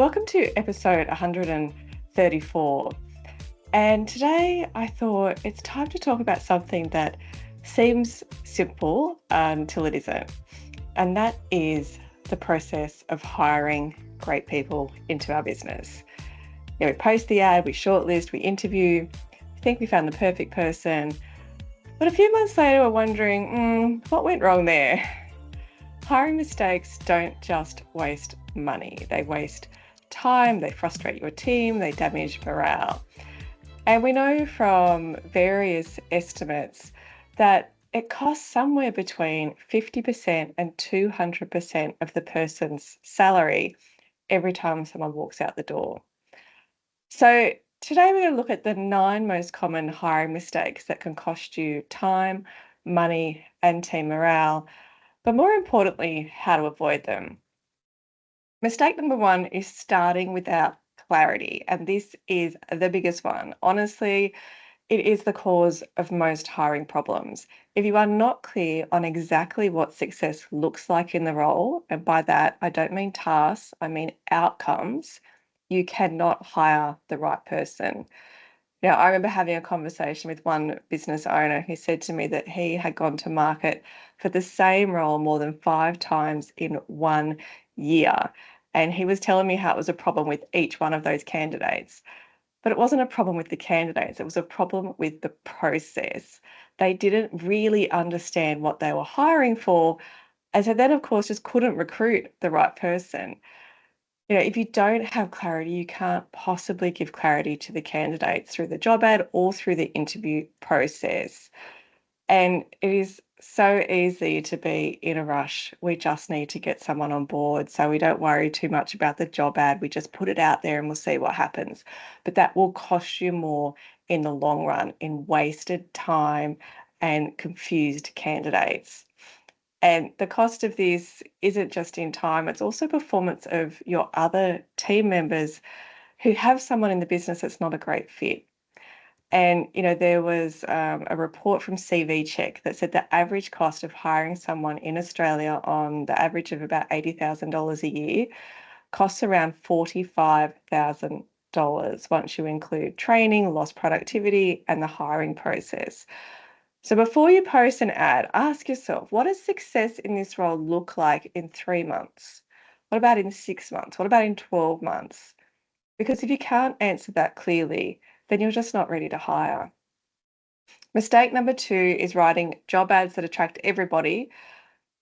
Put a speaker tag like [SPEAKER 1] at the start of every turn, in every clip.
[SPEAKER 1] Welcome to episode 134. And today I thought it's time to talk about something that seems simple until it isn't. And that is the process of hiring great people into our business. We post the ad, we shortlist, we interview, think we found the perfect person. But a few months later, we're wondering, what went wrong there? Hiring mistakes don't just waste money. They waste time, they frustrate your team, they damage morale. And we know from various estimates that it costs somewhere between 50% and 200% of the person's salary every time someone walks out the door. So today we're going to look at the 9 most common hiring mistakes that can cost you time, money, and team morale, but more importantly, how to avoid them. Mistake number 1 is starting without clarity, and this is the biggest one. Honestly, it is the cause of most hiring problems. If you are not clear on exactly what success looks like in the role, and by that I don't mean tasks, I mean outcomes, you cannot hire the right person. Now, I remember having a conversation with one business owner who said to me that he had gone to market for the same role more than 5 times in 1 year. And he was telling me how it was a problem with each one of those candidates. But it wasn't a problem with the candidates, it was a problem with the process. They didn't really understand what they were hiring for. And so then, of course, just couldn't recruit the right person. If you don't have clarity, you can't possibly give clarity to the candidates through the job ad or through the interview process. And it is so easy to be in a rush. We just need to get someone on board. So we don't worry too much about the job ad. We just put it out there and we'll see what happens. But that will cost you more in the long run in wasted time and confused candidates. And the cost of this isn't just in time, it's also performance of your other team members who have someone in the business that's not a great fit. And, there was a report from CV Check that said the average cost of hiring someone in Australia on the average of about $80,000 a year costs around $45,000 once you include training, lost productivity, and the hiring process. So before you post an ad, ask yourself, what does success in this role look like in 3 months? What about in 6 months? What about in 12 months? Because if you can't answer that clearly, then you're just not ready to hire. Mistake number 2 is writing job ads that attract everybody,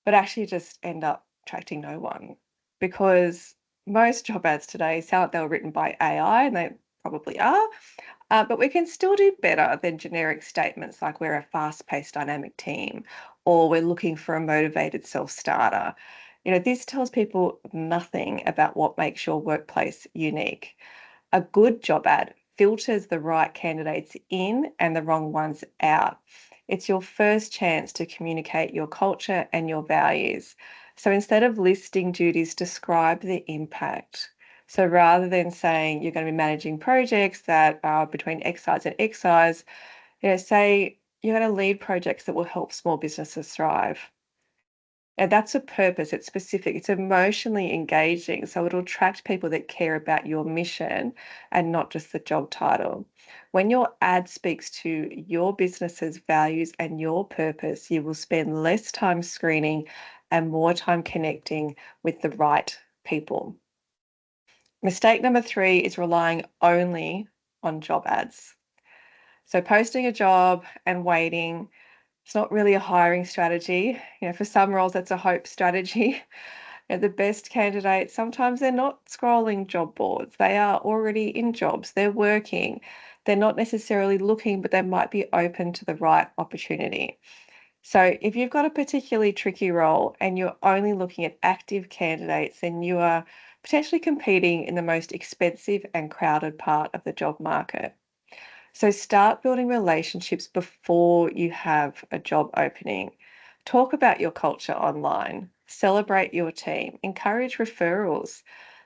[SPEAKER 1] but actually just end up attracting no one. Because most job ads today sound like they were written by AI, and they probably are. But we can still do better than generic statements like we're a fast-paced dynamic team or we're looking for a motivated self-starter. This tells people nothing about what makes your workplace unique. A good job ad filters the right candidates in and the wrong ones out. It's your first chance to communicate your culture and your values. So instead of listing duties, describe the impact. So rather than saying you're going to be managing projects that are between X size and X size, say you're going to lead projects that will help small businesses thrive. And that's a purpose, it's specific, it's emotionally engaging. So it'll attract people that care about your mission and not just the job title. When your ad speaks to your business's values and your purpose, you will spend less time screening and more time connecting with the right people. Mistake number 3 is relying only on job ads. So posting a job and waiting, it's not really a hiring strategy. For some roles, that's a hope strategy. The best candidates, sometimes they're not scrolling job boards. They are already in jobs. They're working. They're not necessarily looking, but they might be open to the right opportunity. So if you've got a particularly tricky role and you're only looking at active candidates, then you are potentially competing in the most expensive and crowded part of the job market. So start building relationships before you have a job opening. Talk about your culture online. Celebrate your team. Encourage referrals.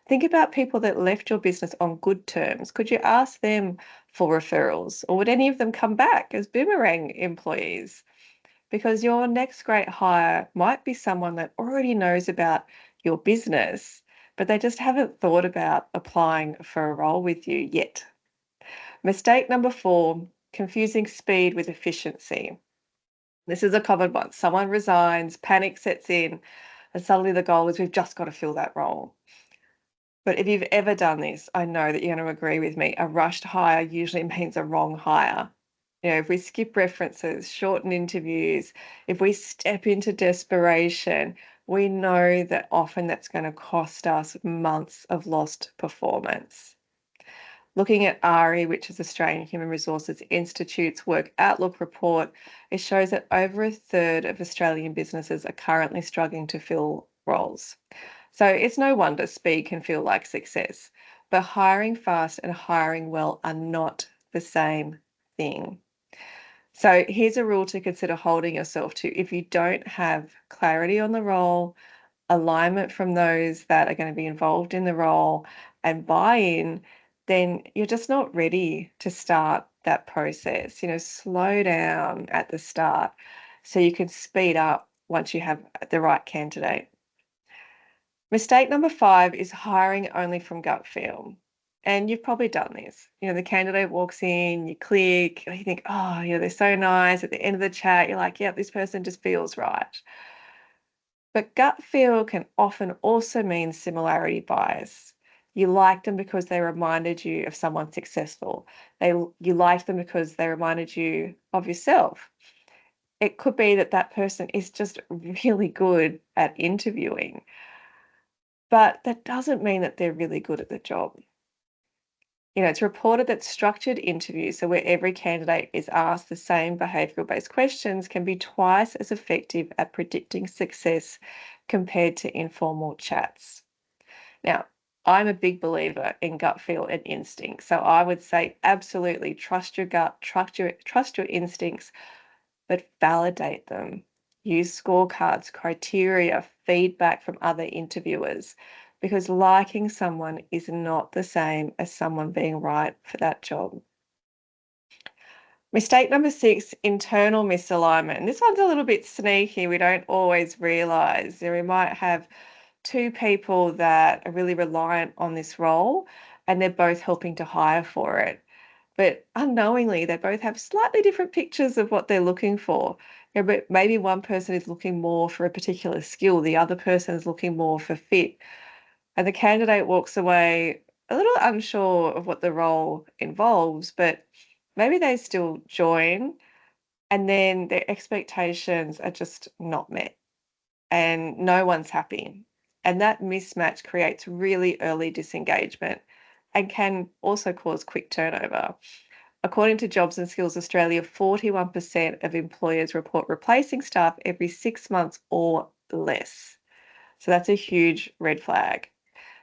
[SPEAKER 1] Think about people that left your business on good terms. Could you ask them for referrals? Or would any of them come back as boomerang employees? Because your next great hire might be someone that already knows about your business, but they just haven't thought about applying for a role with you yet. Mistake number 4, confusing speed with efficiency. This is a common one. Someone resigns, panic sets in, and suddenly the goal is we've just got to fill that role. But if you've ever done this, I know that you're going to agree with me. A rushed hire usually means a wrong hire. If we skip references, shorten interviews, if we step into desperation, we know that often that's going to cost us months of lost performance. Looking at ARI, which is Australian Human Resources Institute's Work Outlook report, it shows that over a third of Australian businesses are currently struggling to fill roles. So it's no wonder speed can feel like success, but hiring fast and hiring well are not the same thing. So here's a rule to consider holding yourself to. If you don't have clarity on the role, alignment from those that are going to be involved in the role, and buy-in, then you're just not ready to start that process. Slow down at the start so you can speed up once you have the right candidate. Mistake number 5 is hiring only from gut feel. And you've probably done this. The candidate walks in, you click, you think, oh, they're so nice. At the end of the chat, you're like, yep, this person just feels right. But gut feel can often also mean similarity bias. You like them because they reminded you of someone successful. You like them because they reminded you of yourself. It could be that that person is just really good at interviewing, but that doesn't mean that they're really good at the job. It's reported that structured interviews, so where every candidate is asked the same behavioural-based questions, can be twice as effective at predicting success compared to informal chats. Now, I'm a big believer in gut feel and instinct, so I would say absolutely trust your gut, trust your instincts, but validate them. Use scorecards, criteria, feedback from other interviewers, because liking someone is not the same as someone being right for that job. Mistake number 6, internal misalignment. And this one's a little bit sneaky. We don't always realise. We might have 2 people that are really reliant on this role and they're both helping to hire for it. But unknowingly, they both have slightly different pictures of what they're looking for. But maybe one person is looking more for a particular skill, the other person is looking more for fit. And the candidate walks away a little unsure of what the role involves, but maybe they still join and then their expectations are just not met and no one's happy. And that mismatch creates really early disengagement and can also cause quick turnover. According to Jobs and Skills Australia, 41% of employers report replacing staff every 6 months or less. So that's a huge red flag.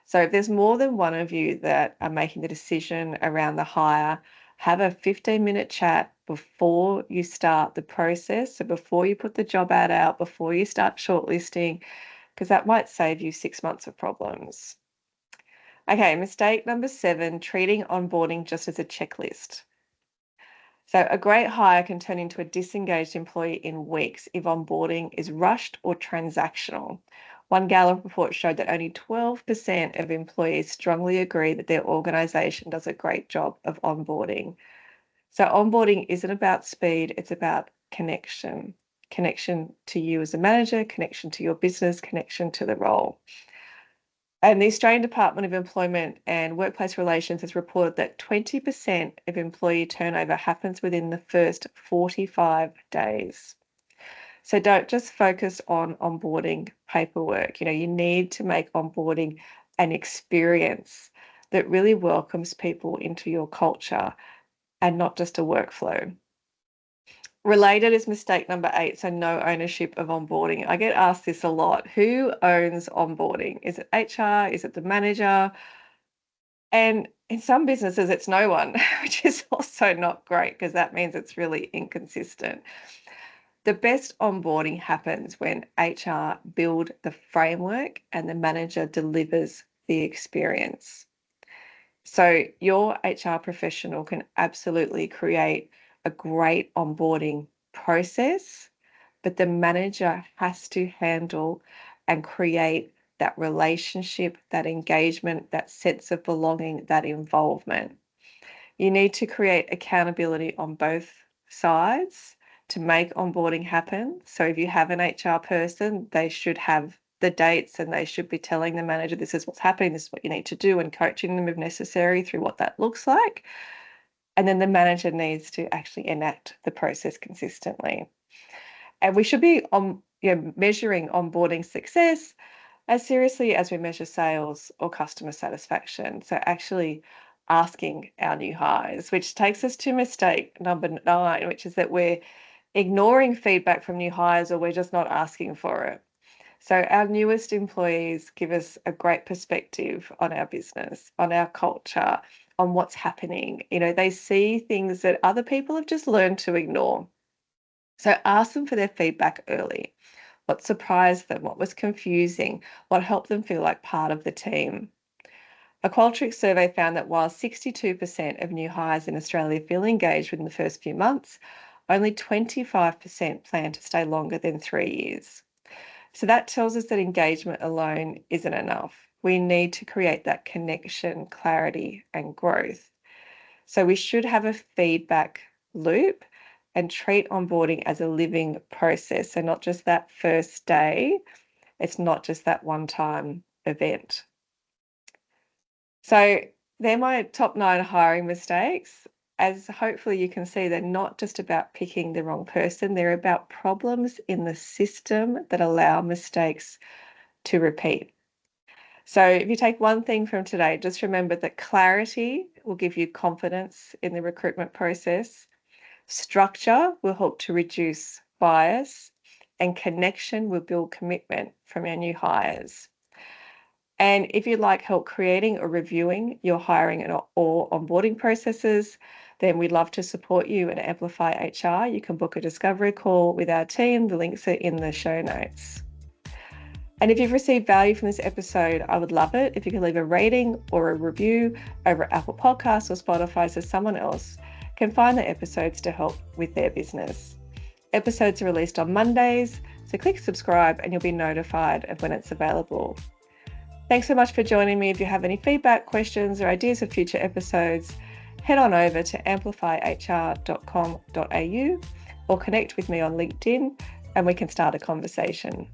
[SPEAKER 1] So if there's more than one of you that are making the decision around the hire, have a 15-minute chat before you start the process. So before you put the job ad out, before you start shortlisting, because that might save you 6 months of problems. Okay, mistake number 7, treating onboarding just as a checklist. So a great hire can turn into a disengaged employee in weeks if onboarding is rushed or transactional. One Gallup report showed that only 12% of employees strongly agree that their organisation does a great job of onboarding. So onboarding isn't about speed, it's about connection. Connection to you as a manager, connection to your business, connection to the role. And the Australian Department of Employment and Workplace Relations has reported that 20% of employee turnover happens within the first 45 days. So don't just focus on onboarding paperwork. You need to make onboarding an experience that really welcomes people into your culture and not just a workflow. Related is mistake number 8, so no ownership of onboarding. I get asked this a lot. Who owns onboarding? Is it HR? Is it the manager? And in some businesses, it's no one, which is also not great because that means it's really inconsistent. The best onboarding happens when HR build the framework and the manager delivers the experience. So your HR professional can absolutely create a great onboarding process, but the manager has to handle and create that relationship, that engagement, that sense of belonging, that involvement. You need to create accountability on both sides to make onboarding happen. So if you have an HR person, they should have the dates and they should be telling the manager, this is what's happening, this is what you need to do, and coaching them if necessary through what that looks like. And then the manager needs to actually enact the process consistently. And we should be measuring onboarding success as seriously as we measure sales or customer satisfaction. So actually asking our new hires, which takes us to mistake number 9, which is that we're ignoring feedback from new hires or we're just not asking for it. So our newest employees give us a great perspective on our business, on our culture, on what's happening. They see things that other people have just learned to ignore. So ask them for their feedback early. What surprised them? What was confusing? What helped them feel like part of the team? A Qualtrics survey found that while 62% of new hires in Australia feel engaged within the first few months, only 25% plan to stay longer than 3 years. So that tells us that engagement alone isn't enough. We need to create that connection, clarity, and growth. So we should have a feedback loop and treat onboarding as a living process. So not just that first day, it's not just that one-time event. So they're my top 9 hiring mistakes. As hopefully you can see, they're not just about picking the wrong person, they're about problems in the system that allow mistakes to repeat. So if you take one thing from today, just remember that clarity will give you confidence in the recruitment process. Structure will help to reduce bias, and connection will build commitment from your new hires. And if you'd like help creating or reviewing your hiring or onboarding processes, then we'd love to support you at Amplify HR. You can book a discovery call with our team. The links are in the show notes. And if you've received value from this episode, I would love it if you could leave a rating or a review over at Apple Podcasts or Spotify so someone else can find the episodes to help with their business. Episodes are released on Mondays, so click subscribe and you'll be notified of when it's available. Thanks so much for joining me. If you have any feedback, questions, or ideas for future episodes, head on over to amplifyhr.com.au or connect with me on LinkedIn and we can start a conversation.